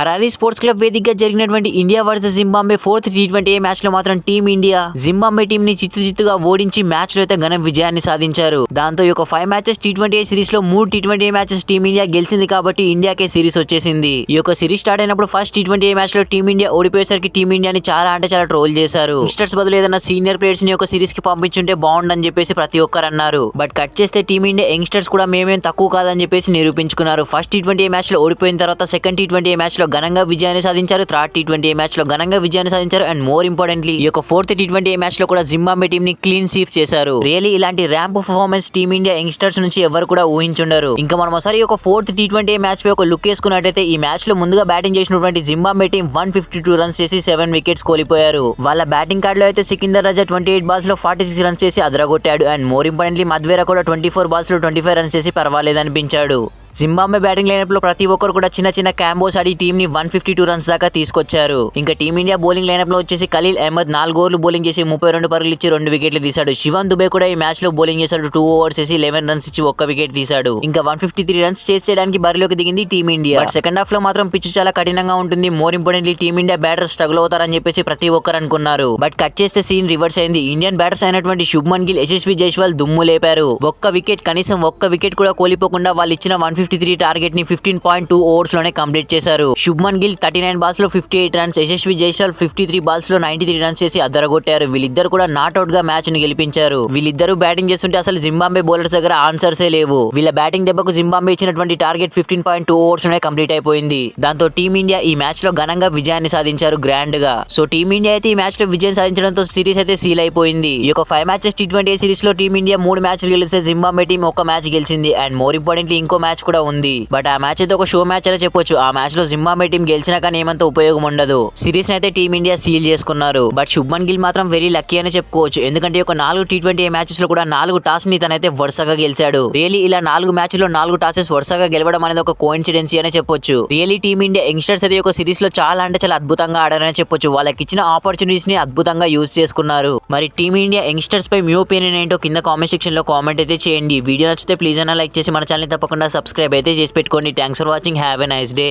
Harari sports club వేదికగా జరిగినటువంటి India versus Zimbabwe 4th T20 match లో మాత్రం టీమిండియా జింబాబ్వే టీం ని చిత్తుగా ఓడించి మ్యాచ్ లో అయితే ఘన విజయాన్ని సాధించారు. దాంతో ఈ 5 మ్యాచెస్ T20 సిరీస్ లో 3 T20 మ్యాచెస్ టీమిండియా గెలిచింది కాబట్టి ఇండియాకే సిరీస్ వచ్చేసింది. ఈ సిరీస్ స్టార్ట్ అయినప్పుడు ఫస్ట్ T20 మ్యాచ్ లో టీమిండియా ఓడిపోయేసరికి టీమిండియాని చాలా ట్రోల్ చేశారు. యంగ్స్టర్స్ బదులు ఏదైనా సీనియర్ ప్లేయర్స్ ని సిరీస్ కి పంపించుంటే బాగుండని చెప్పేసి ప్రతి ఒక్కరు అన్నారు. బట్ కట్ చేస్తే టీమిండియా యంగ్స్టర్స్ కూడా మేమేం తక్కువ కాదని చెప్పేసి నిరూపించుకున్నారు. ఫస్ట్ T20 మ్యాచ్ లో ఓడిపోయిన తర్వాత సెకండ్ T20 మ్యాచ్ లో ఘనంగా విజయాన్ని సాధించారు. థర్డ్ T20 మ్యాచ్ లో ఘనంగా విజయాన్ని సాధించారు. అండ్ మోర్ ఇంపార్టెంట్లీ ఈ 4th T20 మ్యాచ్ లో కూడా జింబాబ్వే టీం ని క్లీన్ స్వీప్ చేశారు. రియల్లీ ఇలాంటి ర్యాంప్ పర్ఫార్మెన్స్ టీమిండియా యంగ్స్టర్స్ నుంచి ఎవరు కూడా ఊహించుండరు. ఇంకా మనం ఒకసారి 4th T20 మ్యాచ్ పై లుక్ వేసుకున్నట్టయితే ఈ మ్యాచ్ లో ముందుగా బ్యాటింగ్ చేసినటువంటి జింబాబ్వే టీం 152 రన్స్ చేసి 7 వికెట్స్ కోల్పోయారు. వాళ్ళ బ్యాటింగ్ కార్డ్ లో అయితే సికిందర్ రజా 28 బాల్స్ లో 46 రన్స్ చేసి అదరగొట్టాడు. అండ్ మోర్ ఇంపార్టెంట్లీ మధ్వేరా కూడా 24 బాల్స్ లో 25 రన్స్ చేసి పర్వాలేదనిపించాడు. జింబాబ్వే బ్యాటింగ్ లైనప్ లో ప్రతి ఒక్కరు కూడా చిన్న క్యాంబోస్ ఆడి టీం ని 152 రన్స్ దాకా తీసుకొచ్చారు. ఇంకా టీమిండియా బౌలింగ్ లైనప్ లో వచ్చేసి ఖలీల్ అహ్మద్ 4 ఓవర్లు బౌలింగ్ చేసి 32 పరుగులు ఇచ్చి 2 వికెట్లు తీశాడు. శివన్ దుబే కూడా ఈ మ్యాచ్ లో బౌలింగ్ చేశాడు. 2 ఓవర్స్ చేసి 11 రన్స్ ఇచ్చి 1 వికెట్ తీశాడు. ఇంకా 153 రన్స్ చేసి చేయడానికి బరిలోకి దిగింది టీమిండియా. బట్ సెకండ్ హాఫ్ లో మాత్రం పిచ్ చాలా కఠినంగా ఉంటుంది. More importantly team India batters struggle అవుతారని చెప్పేసి ప్రతి ఒక్కరు అనుకున్నారు. బట్ కట్ చేస్తే సీన్ రివర్స్ అయింది. ఇండియన్ బ్యాటర్స్ అయినటువంటి శుభ్మన్ గిల్, యశస్వి జైస్వాల్ దుమ్ము లేపారు. కనీసం ఒక్క వికెట్ కూడా కోల్పోకుండా వాళ్ళు ఇచ్చిన 153 టార్గెట్ ని 15.2 ఓవర్స్ లోనే కంప్లీట్ చేశారు. శుభ్మన్ గిల్ 39 బాల్స్ లో 58 రన్స్, యశస్వి జైస్వాల్ 53 బాల్స్ లో 93 రన్స్ చేసి అద్దరగొట్టారు. వీళ్ళిద్దరు కూడా నాట్అవుట్ గా మ్యాచ్ ను గెలిపించారు. వీళ్ళిద్దరూ బ్యాటింగ్ చేస్తుంటే అసలు జింబాబ్వే బౌలర్స్ దగ్గర ఆన్సర్సే లేవు. వీళ్ళ బ్యాటింగ్ దెబ్బకు జింబాబ్వే ఇచ్చినటువంటి టార్గెట్ 15.2 ఓవర్స్ లోనే కంప్లీట్ అయిపోయింది. దాంతో టీమిండియా ఈ మ్యాచ్ లో ఘనంగా విజయాన్ని సాధించారు గ్రాండ్ గా. సో టీమిండియా అయితే ఈ మ్యాచ్ లో విజయం సాధించడంతో సిరీస్ అయితే సీల్ అయిపోయింది. ఈ 5 మ్యాచెస్ T20 సిరీస్ లో టీమిండియా 3 మ్యాచ్లు గెలిస్తే జింబాబ్వే టీం 1 మ్యాచ్ గెలిచింది. అండ్ మోర్ ఇంపార్టెంట్లీ ఇంకో మ్యాచ్ కూడా ఉంది. బట్ ఆ మ్యాచ్ అయితే ఒక షో మ్యాచ్ అనే చెప్పొచ్చు. ఆ మ్యాచ్ లో జింబాబ్వే టీం గెలిచినా కానీ ఏమంత ఉపయోగం ఉండదు. సిరీస్ అయితే టీమిండియా సీల్ చేసుకున్నారు. బట్ శుభ్మన్ గిల్ మాత్రం వెరీ లక్కీ అని చెప్పుకోవచ్చు. ఎందుకంటే 4 T20 మ్యాచెస్ లో కూడా 4 టాస్ ని తనైతే వరుసగా గెలిచాడు. రియలీ ఇలా 4 మ్యాచ్ లో 4 టాసెస్ వరుసగా గెలవడం అనేది ఒక కోఇన్సిడెన్సీ అని చెప్పొచ్చు. రియలీ టీమిండియా యంగ్స్టర్స్ అయితే సిరీస్ లో చాలా అద్భుతంగా ఆడారని చెప్పొచ్చు. వాళ్ళకి ఇచ్చిన ఆపర్చునిటీస్ ని అద్భుతంగా యూజ్ చేసుకున్నారు. మరి టీమిండియా యంగ్స్టర్స్ పై మీ ఒపీనియన్ ఏంటో కింద కామెంట్ సెక్షన్ లో కామెంట్ అయితే చేయండి. వీడియో నచ్చితే ప్లీజ్ అన్న లైక్ చేసి మన ఛానల్ తప్పకుండా సబ్స్క్రైబ్ అయితే చేసి పెట్టుకోండి. Thanks for watching. Have a nice day.